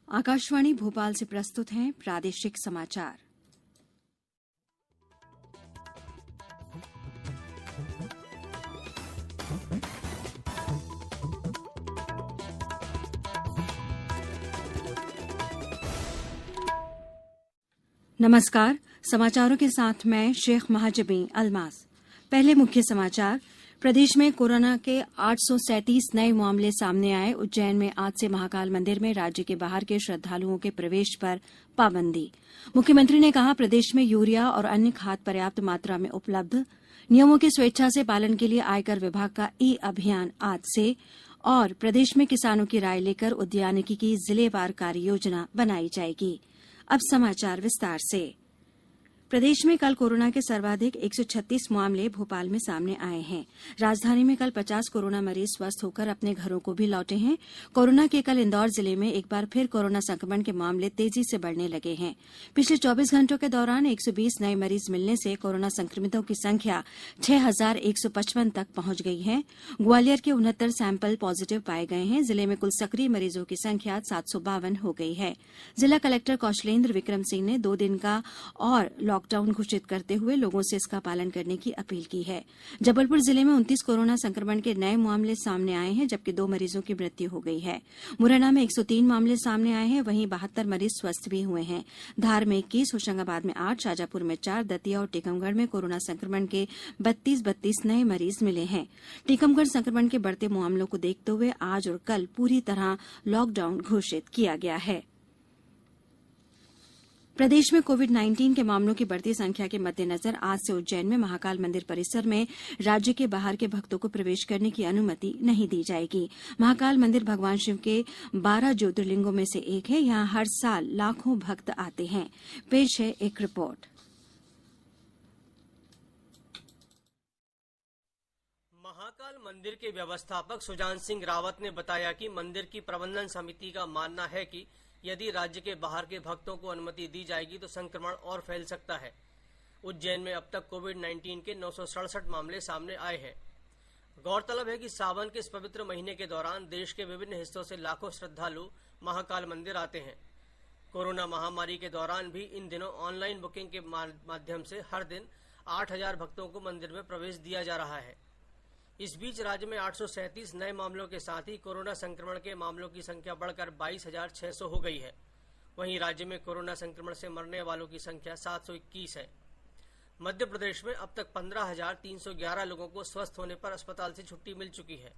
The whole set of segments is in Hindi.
आकाशवाणी भोपाल से प्रस्तुत हैं प्रादेशिक समाचार। नमस्कार, समाचारों के साथ मैं शेख महाजबीन अल्मास। पहले मुख्य समाचार। प्रदेश में कोरोना के 837 नए मामले सामने आए। उज्जैन में आज से महाकाल मंदिर में राज्य के बाहर के श्रद्धालुओं के प्रवेश पर पाबंदी। मुख्यमंत्री ने कहा, प्रदेश में यूरिया और अन्य खाद पर्याप्त मात्रा में उपलब्ध। नियमों के स्वेच्छा से पालन के लिए आयकर विभाग का ई-अभियान आज से। और प्रदेश में किसानों की राय लेकर उद्यानिकी की जिलेवार कार्य योजना बनाई जाएगी। अब समाचार विस्तार से। प्रदेश में कल कोरोना के सर्वाधिक 136 मामले भोपाल में सामने आए हैं। राजधानी में कल 50 कोरोना मरीज स्वस्थ होकर अपने घरों को भी लौटे हैं। कोरोना के कल इंदौर जिले में एक बार फिर कोरोना संक्रमण के मामले तेजी से बढ़ने लगे हैं। पिछले 24 घंटों के दौरान 120 नए मरीज मिलने से कोरोना संक्रमितों की संख्या 6155 तक पहुंच गई है। ग्वालियर के 69 सैंपल पॉजिटिव पाए गए हैं। जिले में कुल सक्रिय मरीजों की संख्या 752 हो गई है। जिला कलेक्टर कौशलेंद्र विक्रम सिंह ने 2 दिन का और लॉकडाउन घोषित करते हुए लोगों से इसका पालन करने की अपील की है। जबलपुर जिले में 29 कोरोना संक्रमण के नए मामले सामने आए हैं, जबकि 2 मरीजों की मृत्यु हो गई है। मुरैना में 103 मामले सामने आए हैं, वहीं 72 मरीज स्वस्थ भी हुए हैं। धार में 21, होशंगाबाद में 8, शाजापुर में 4, दतिया और टीकमगढ़ में कोरोना संक्रमण के 32 नए मरीज मिले हैं। टीकमगढ़ संक्रमण के बढ़ते मामलों को देखते हुए आज और कल पूरी तरह लॉकडाउन घोषित किया गया है। प्रदेश में कोविड-19 के मामलों की बढ़ती संख्या के मद्देनजर आज से उज्जैन में महाकाल मंदिर परिसर में राज्य के बाहर के भक्तों को प्रवेश करने की अनुमति नहीं दी जाएगी। महाकाल मंदिर भगवान शिव के 12 ज्योतिर्लिंगों में से एक है। यहां हर साल लाखों भक्त आते हैं। पेश है एक रिपोर्ट। महाकाल मंदिर के व्यवस्थापक सुजान सिंह रावत ने बताया कि मंदिर की प्रबंधन समिति का मानना है कि यदि राज्य के बाहर के भक्तों को अनुमति दी जाएगी तो संक्रमण और फैल सकता है। उज्जैन में अब तक कोविड-19 के 967 मामले सामने आए हैं। गौरतलब है कि सावन के इस पवित्र महीने के दौरान देश के विभिन्न हिस्सों से लाखों श्रद्धालु महाकाल मंदिर आते हैं। कोरोना महामारी के दौरान भी इन दिनों ऑनलाइन बुकिंग के माध्यम से हर दिन 8000 भक्तों को मंदिर में प्रवेश दिया जा रहा है। इस बीच राज्य में 837 नए मामलों के साथ ही कोरोना संक्रमण के मामलों की संख्या बढ़कर 22,600 हो गई है। वहीं राज्य में कोरोना संक्रमण से मरने वालों की संख्या 721 है। मध्य प्रदेश में अब तक 15,311 लोगों को स्वस्थ होने पर अस्पताल से छुट्टी मिल चुकी है।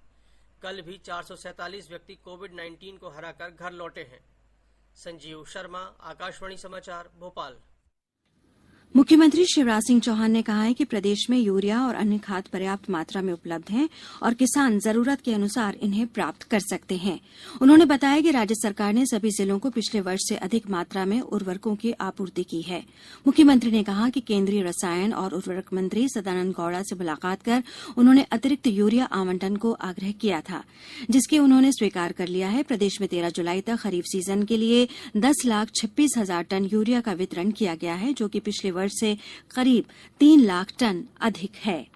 कल भी 447 व्यक्ति कोविड-19 को हराकर घर लौटे हैं। संजीव शर्मा, आकाशवाणी समाचार, भोपाल। मुख्यमंत्री शिवराज सिंह चौहान ने कहा है कि प्रदेश में यूरिया और अन्य खाद पर्याप्त मात्रा में उपलब्ध हैं और किसान जरूरत के अनुसार इन्हें प्राप्त कर सकते हैं। उन्होंने बताया कि राज्य सरकार ने सभी जिलों को पिछले वर्ष से अधिक मात्रा में उर्वरकों की आपूर्ति की है। मुख्यमंत्री ने कहा कि केंद्रीय रसायन और उर्वरक मंत्री सदानंद गौड़ा से मुलाकात कर उन्होंने अतिरिक्त यूरिया आवंटन को आग्रह किया था, जिसके उन्होंने स्वीकार कर लिया है। प्रदेश में 13 जुलाई तक खरीफ सीजन के लिए 10,26,000 टन यूरिया का वितरण किया गया है, जो कि पिछले वर्ष से करीब 3 लाख टन अधिक है।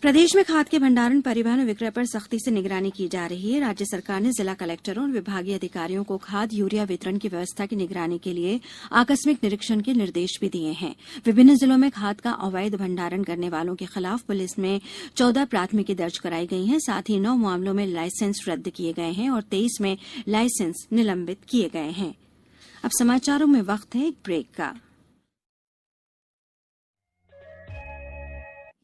प्रदेश में खाद के भंडारण, परिवहन और विक्रय पर सख्ती से निगरानी की जा रही है। राज्य सरकार ने जिला कलेक्टरों और विभागीय अधिकारियों को खाद यूरिया वितरण की व्यवस्था की निगरानी के लिए आकस्मिक निरीक्षण के निर्देश भी दिए हैं। विभिन्न जिलों में खाद का अवैध भंडारण करने वालों के खिलाफ पुलिस में 14 प्राथमिकी दर्ज कराई गई हैं। साथ ही 9 मामलों में लाइसेंस रद्द किए गए हैं और 23 में लाइसेंस निलंबित किए गए हैं। अब समाचारों में वक्त है एक ब्रेक का।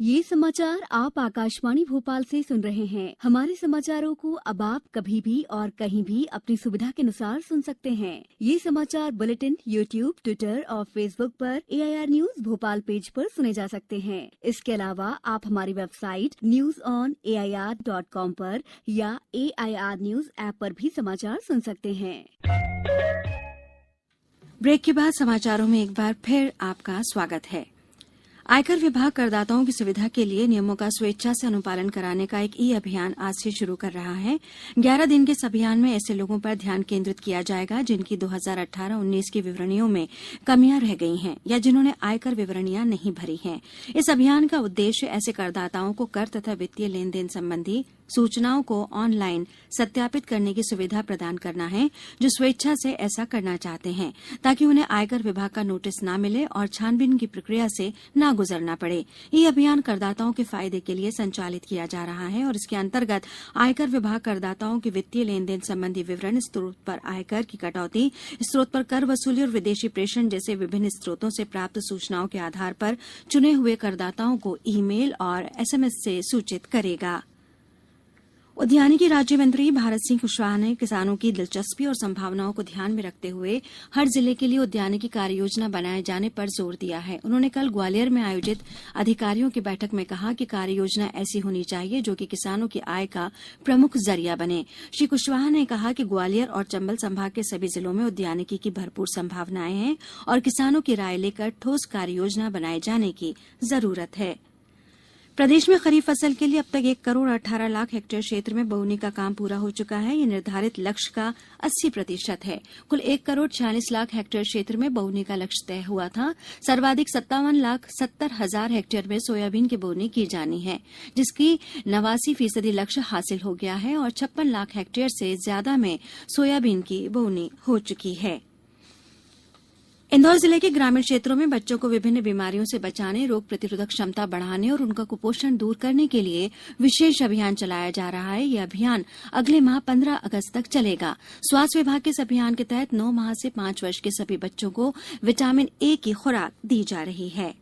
ये समाचार आप आकाशवाणी भोपाल से सुन रहे हैं। हमारे समाचारों को अब आप कभी भी और कहीं भी अपनी सुविधा के अनुसार सुन सकते हैं। ये समाचार बुलेटिन यूट्यूब, ट्विटर और फेसबुक पर AIR न्यूज भोपाल पेज पर सुने जा सकते हैं। इसके अलावा आप हमारी वेबसाइट newsonair.com पर या AIR न्यूज ऐप पर भी समाचार सुन सकते हैं। ब्रेक के बाद समाचारों में एक बार फिर आपका स्वागत है। आयकर विभाग करदाताओं की सुविधा के लिए नियमों का स्वेच्छा से अनुपालन कराने का एक ई-अभियान आज से शुरू कर रहा है। 11 दिन के इस अभियान में ऐसे लोगों पर ध्यान केंद्रित किया जाएगा जिनकी 2018-19 की विवरणियों में कमियां रह गई हैं या जिन्होंने आयकर विवरणियां नहीं भरी हैं। इस अभियान का उद्देश्य ऐसे करदाताओं को कर तथा वित्तीय लेन देन संबंधी सूचनाओं को ऑनलाइन सत्यापित करने की सुविधा प्रदान करना है जो स्वेच्छा से ऐसा करना चाहते हैं, ताकि उन्हें आयकर विभाग का नोटिस न मिले और छानबीन की प्रक्रिया से न गुजरना पड़े। ये अभियान करदाताओं के फायदे के लिए संचालित किया जा रहा है और इसके अंतर्गत आयकर विभाग करदाताओं के वित्तीय लेन देन संबंधी विवरण, स्रोत पर आयकर की कटौती, स्रोत पर कर वसूली और विदेशी प्रेषण जैसे विभिन्न स्रोतों से प्राप्त सूचनाओं के आधार पर चुने हुए करदाताओं को ईमेल और एसएमएस से सूचित करेगा। उद्यानिकी राज्य मंत्री भारत सिंह कुशवाहा ने किसानों की दिलचस्पी और संभावनाओं को ध्यान में रखते हुए हर जिले के लिए उद्यानिकी कार्य योजना बनाए जाने पर जोर दिया है। उन्होंने कल ग्वालियर में आयोजित अधिकारियों की बैठक में कहा कि कार्य योजना ऐसी होनी चाहिए जो कि किसानों की आय का प्रमुख जरिया बने। श्री कुशवाहा ने कहा कि ग्वालियर और चंबल संभाग के सभी जिलों में उद्यानिकी की भरपूर संभावनाएं हैं और किसानों की राय लेकर ठोस कार्य योजना बनाए जाने की जरूरत है। प्रदेश में खरीफ फसल के लिए अब तक 1 करोड़ 18 लाख हेक्टेयर क्षेत्र में बोवनी का काम पूरा हो चुका है। ये निर्धारित लक्ष्य का 80% है। कुल 1 करोड़ 46 लाख हेक्टेयर क्षेत्र में बोवनी का लक्ष्य तय हुआ था। सर्वाधिक 57,70,000 हेक्टेयर में सोयाबीन की बोवनी की जानी है, जिसकी 89% लक्ष्य हासिल हो गया है और 56 लाख हेक्टेयर से ज्यादा में सोयाबीन की बोवनी हो चुकी है। इंदौर जिले के ग्रामीण क्षेत्रों में बच्चों को विभिन्न बीमारियों से बचाने, रोग प्रतिरोधक क्षमता बढ़ाने और उनका कुपोषण दूर करने के लिए विशेष अभियान चलाया जा रहा है। यह अभियान अगले माह 15 अगस्त तक चलेगा। स्वास्थ्य विभाग के इस अभियान के तहत 9 माह से 5 वर्ष के सभी बच्चों को विटामिन ए की खुराक दी जा रही है।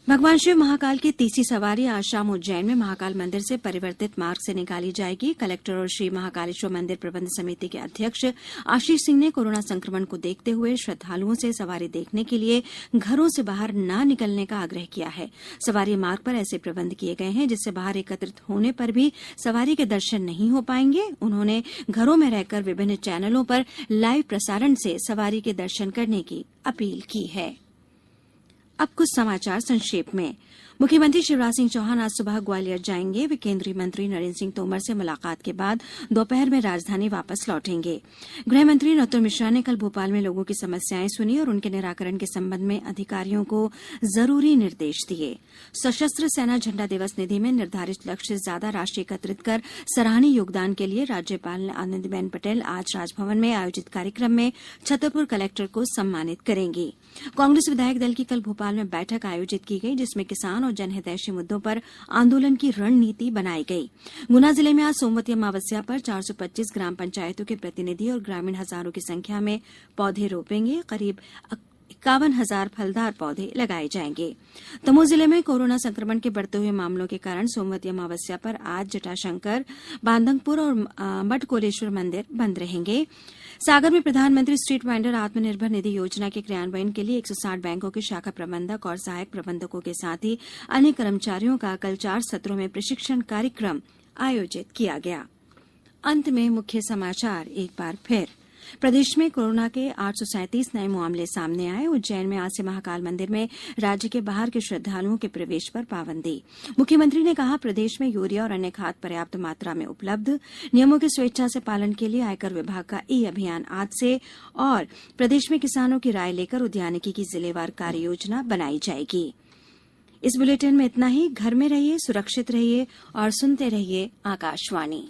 भगवान शिव महाकाल की तीसरी सवारी आज शाम उज्जैन में महाकाल मंदिर से परिवर्तित मार्ग से निकाली जाएगी। कलेक्टर और श्री महाकालेश्वर मंदिर प्रबंध समिति के अध्यक्ष आशीष सिंह ने कोरोना संक्रमण को देखते हुए श्रद्धालुओं से सवारी देखने के लिए घरों से बाहर न निकलने का आग्रह किया है। सवारी मार्ग पर ऐसे प्रबंध किए गए हैं जिससे बाहर एकत्रित होने पर भी सवारी के दर्शन नहीं हो पाएंगे। उन्होंने घरों में रहकर विभिन्न चैनलों पर लाइव प्रसारण से सवारी के दर्शन करने की अपील की है। अब कुछ समाचार संक्षेप में। मुख्यमंत्री शिवराज सिंह चौहान आज सुबह ग्वालियर जाएंगे। वे केंद्रीय मंत्री नरेंद्र सिंह तोमर से मुलाकात के बाद दोपहर में राजधानी वापस लौटेंगे। गृह मंत्री नरोत्तम मिश्रा ने कल भोपाल में लोगों की समस्याएं सुनी और उनके निराकरण के संबंध में अधिकारियों को जरूरी निर्देश दिए। सशस्त्र सेना झंडा दिवस निधि में निर्धारित लक्ष्य से ज्यादा राशि एकत्रित कर सराहनीय योगदान के लिए राज्यपाल आनंदीबेन पटेल आज राजभवन में आयोजित कार्यक्रम में छतरपुर कलेक्टर को सम्मानित करेंगी। कांग्रेस विधायक दल की कल भोपाल में बैठक आयोजित की गई, जिसमें किसान और जनहितैषी मुद्दों पर आंदोलन की रणनीति बनाई गई। गुना जिले में आज सोमवती अमावस्या पर 425 ग्राम पंचायतों के प्रतिनिधि और ग्रामीण हजारों की संख्या में पौधे रोपेंगे। करीब 51,000 फलदार पौधे लगाए जाएंगे। दमोह जिले में कोरोना संक्रमण के बढ़ते हुए मामलों के कारण सोमवती अमावस्या पर आज जटाशंकर, बांदंगपुर और मटकोलेश्वर मंदिर बंद रहेंगे। सागर में प्रधानमंत्री स्ट्रीट वेंडर आत्मनिर्भर निधि योजना के क्रियान्वयन के लिए 160 बैंकों के शाखा प्रबंधक और सहायक प्रबंधकों के साथ ही अन्य कर्मचारियों का कल 4 सत्रों में प्रशिक्षण कार्यक्रम आयोजित किया गया। अंत में मुख्य समाचार एक बार फिर। प्रदेश में कोरोना के 837 नए मामले सामने आए। उज्जैन में आज से महाकाल मंदिर में राज्य के बाहर के श्रद्धालुओं के प्रवेश पर पाबंदी। मुख्यमंत्री ने कहा प्रदेश में यूरिया और अन्य खाद पर्याप्त मात्रा में उपलब्ध। नियमों के स्वेच्छा से पालन के लिए आयकर विभाग का ई अभियान आज से और प्रदेश में किसानों की राय लेकर उद्यानिकी की जिलेवार कार्य योजना बनाई जाएगी। इस बुलेटिन में इतना ही। घर में रहिए, सुरक्षित रहिए और सुनते रहिए आकाशवाणी।